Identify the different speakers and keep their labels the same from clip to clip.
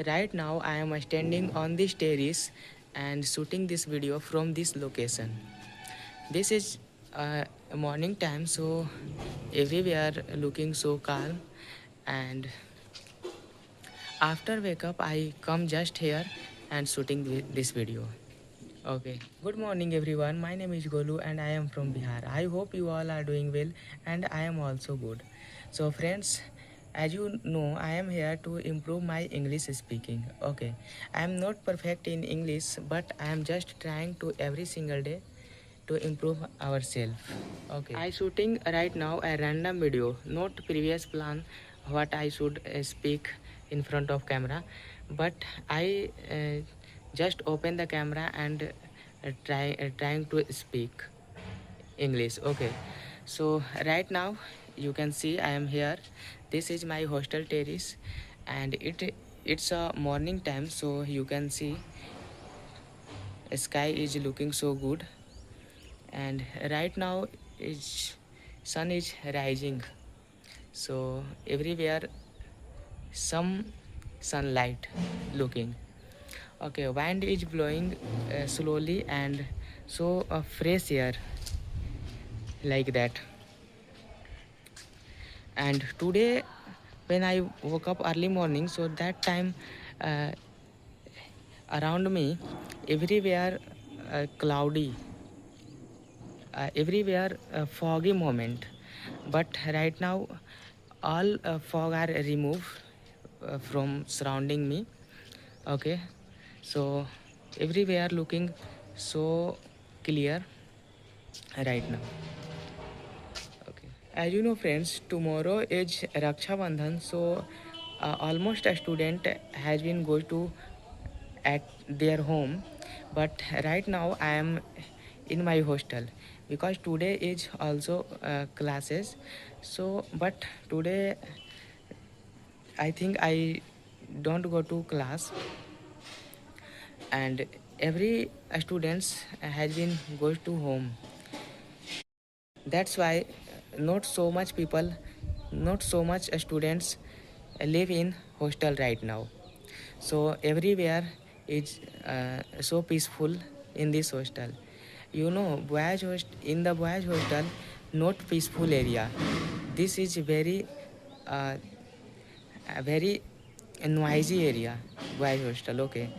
Speaker 1: Right now, I am standing on this terrace and shooting this video from this location. This is morning time, so everywhere looking so calm. And after wake up, I come just here and shooting this video. Okay. Good morning, everyone. My name is Golu, and I am from Bihar. I hope you all are doing well, and I am also good. So, friends, as you know, I am here to improve my English speaking. Okay. I am not perfect in English, but I am just trying to every single day to improve ourselves. Okay. I shooting right now a random video, not previous plan what I should speak in front of camera, but I just open the camera and trying to speak English. Okay. So right now you can see I am here. This is my hostel terrace, and it's a morning time, so you can see sky is looking so good, and right now is sun is rising, so everywhere some sunlight looking. Okay, wind is blowing slowly, and so fresh air like that. And today when I woke up early morning, so that time uh, around me everywhere cloudy, everywhere foggy moment, but right now all fog are removed from surrounding me. Okay, so everywhere looking so clear right now. Okay, as you know, friends, tomorrow is Raksha Bandhan, so almost a student has been go to at their home, but right now I am in my hostel because today is also classes. So but today I think I don't go to class, and every students has been goes to home. That's why not so much people, not so much students live in hostel right now. So everywhere is so peaceful in this hostel. You know, in the boys hostel, not peaceful area. This is very uh, a very noisy area, boys hostel. Okay,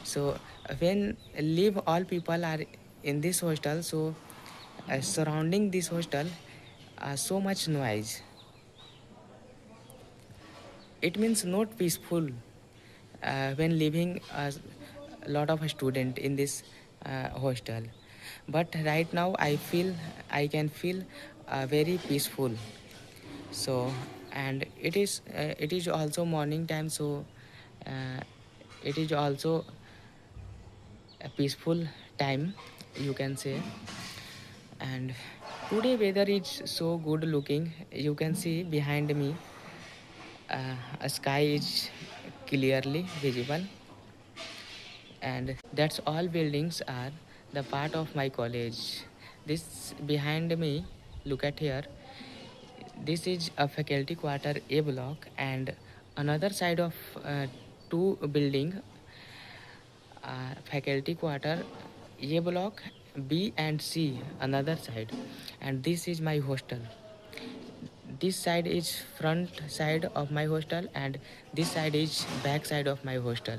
Speaker 1: so when live all people are in this hostel, so surrounding this hostel, so much noise. It means not peaceful when living a lot of student in this hostel. But right now I can feel very peaceful. So, and it is also morning time, so uh, it is also a peaceful time, you can say. And today weather is so good looking. You can see behind me a sky is clearly visible, and that's all buildings are the part of my college. This behind me, look at here, this is a faculty quarter A block, and another side of two building, faculty quarter A block B and C, another side, and this is my hostel. This side is front side of my hostel, and this side is back side of my hostel.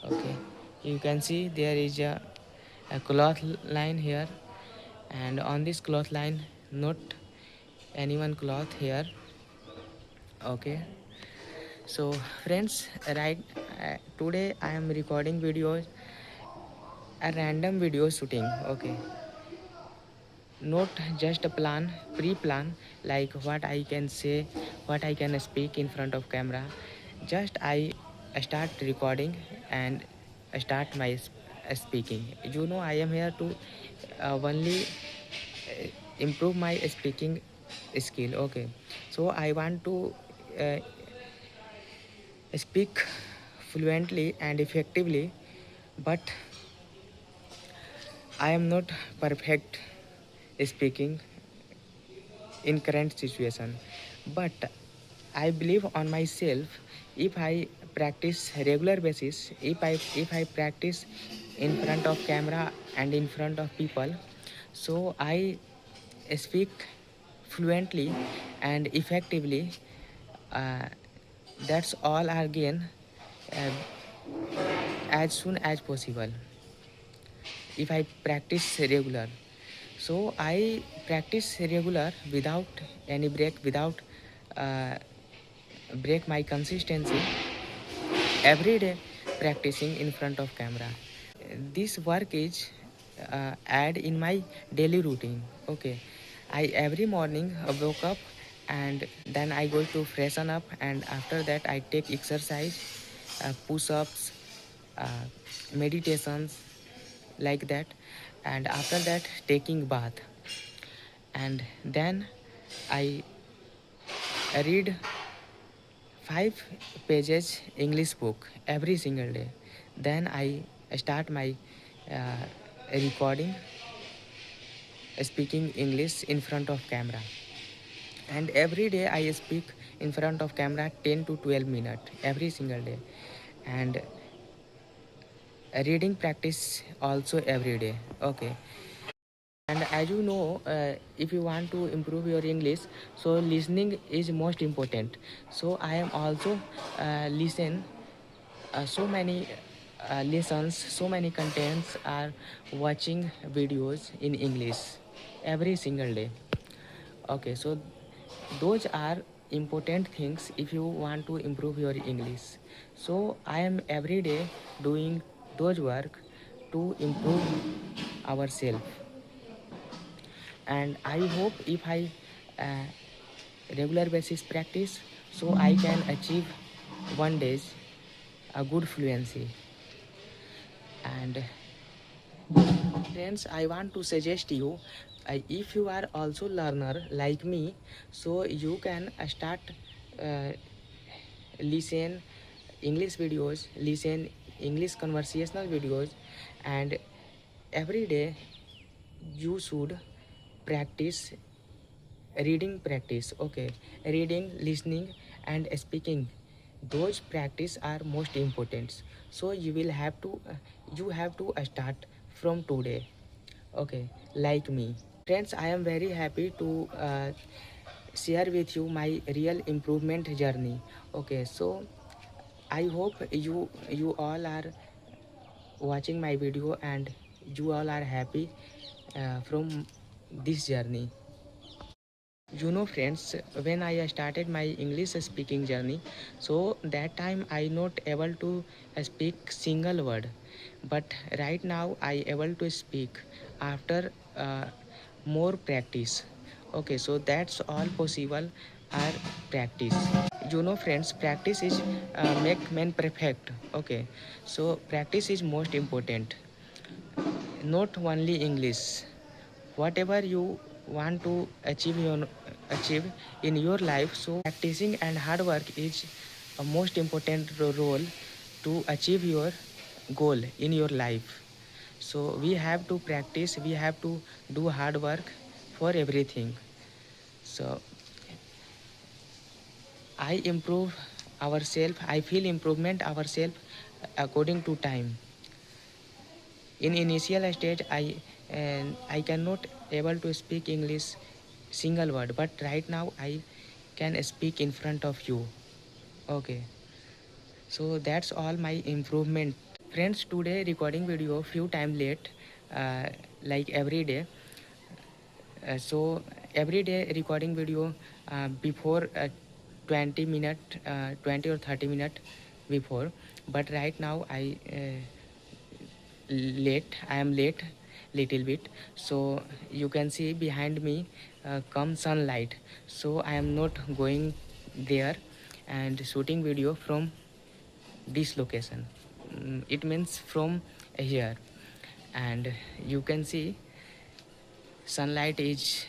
Speaker 1: Okay, you can see there is a cloth line here, and on this cloth line not anyone cloth here. Okay, so friends, right, today I am recording videos, a random video shooting. Okay, not just a plan, pre-plan, like what I can say, what I can speak in front of camera. Just I start recording and start my speaking. You know, I am here to only improve my speaking skill. Okay, so I want to uh, speak fluently and effectively, but I am not perfect speaking in current situation, but I believe on myself. If I practice regular basis, if I practice in front of camera and in front of people, so I speak fluently and effectively. uh, that's all again, uh, as soon as possible if I practice regular. So I practice regular without any break, without uh, break my consistency every day, practicing in front of camera. This work is add in my daily routine. Okay, I every morning woke up, and then I go to freshen up, and after that I take exercise, push-ups, uh, meditations, like that, and after that taking bath, and then I read 5 pages English book every single day. Then I start my uh, recording, speaking English in front of camera. And every day I speak in front of camera 10 to 12 minutes every single day. And reading practice also every day. Okay. And as you know, if you want to improve your English, so listening is most important. So I am also listen so many lessons, so many contents are watching videos in English every single day. Okay, so those are important things if you want to improve your English. So I am every day doing those work to improve ourselves, and I hope if I uh, regular basis practice, so I can achieve one day a good fluency. And friends, I want to suggest you, if you are also learner like me, so you can start uh, listen English videos, listen English conversational videos, and every day you should practice reading practice. Okay, reading, listening, and speaking, those practice are most important. So you will have to you have to start from today. Okay, like me. Friends, I am very happy to share with you my real improvement journey. Okay, so I hope you all are watching my video, and you all are happy from this journey. You know friends, when I started my English speaking journey, so that time I not able to speak single word, but right now I able to speak after more practice. Okay, so that's all possible are practice. You know friends, practice is make man perfect. Okay, so practice is most important, not only English. Whatever you want to achieve in your life, so practicing and hard work is a most important role to achieve your goal in your life. So we have to practice, we have to do hard work for everything. So I improve ourselves, I feel improvement ourselves according to time. In initial stage, I cannot able to speak English single word, but right now I can speak in front of you. Okay, so that's all my improvement. Friends, today recording video few time late, like every day. So every day recording video before 20 minute, 20 or 30 minute before, but right now I am late little bit. So you can see behind me come sunlight, so I am not going there and shooting video from this location. It means from here, and you can see sunlight is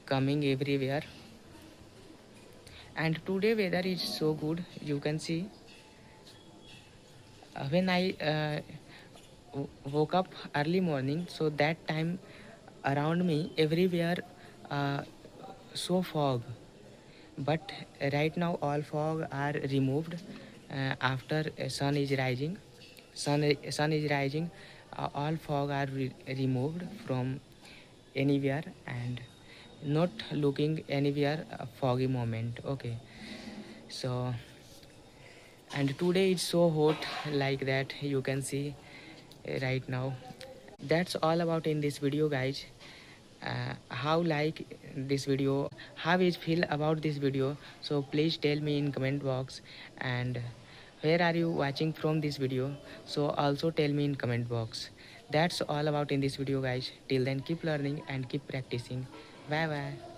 Speaker 1: coming everywhere, and today weather is so good. You can see when I woke up early morning, so that time around me everywhere uh, so fog, but right now all fog are removed. after sun is rising. Sun is rising, all fog are removed from anywhere and not looking anywhere a foggy moment. Okay, so and today it's so hot like that you can see right now. That's all about in this video, guys. How like this video, how is feel about this video, so please tell me in comment box. And where are you watching from this video, so also tell me in comment box. That's all about in this video, guys. Till then, keep learning and keep practicing. Bye bye.